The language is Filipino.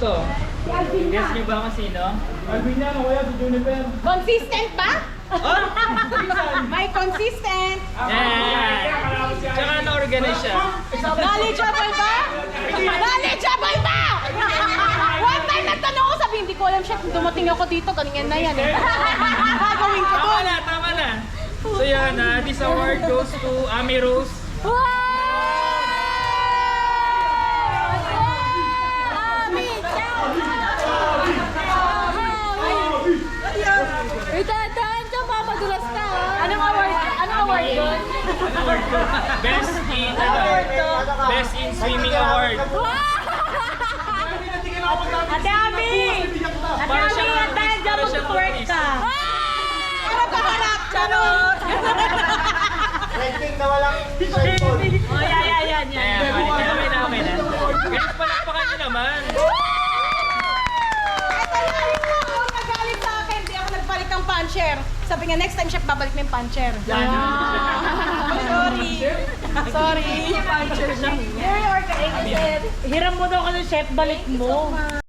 to. Guess niyo ba kung sino? Alvin yan, o kaya si Juniper. Consistent ba? Oh! May consistent. Yan! Tsaka na-organize siya. Knowledgeable ba? Knowledgeable ba? One time nagtanong ko, sabi, hindi ko alam siya kung dumating ako dito, ganyan na yan eh. Gagawin ko Tama doon. na, tama na. So yan, this award goes to Ami Rose. Dahan ka, mapadulas ka ha. Anong award? Anong award yun? Best in, Best in Swimming Award. Ate Ami! Ate Para Ami, siyang yan dahil dyan para siyang mag-twerk artist. ka. Para kaharap, charot! Ranking na walang cellphone. Oh, yan. Ayan, okay na. Guys, palakpakan niyo naman. Ito yung nagalit sa akin, di ako nagbalik ng puncher. Sabi nga, next time chef, babalik mo yung puncher. Sorry. Puncher siya. Hiram mo daw kasi chef, balik mo.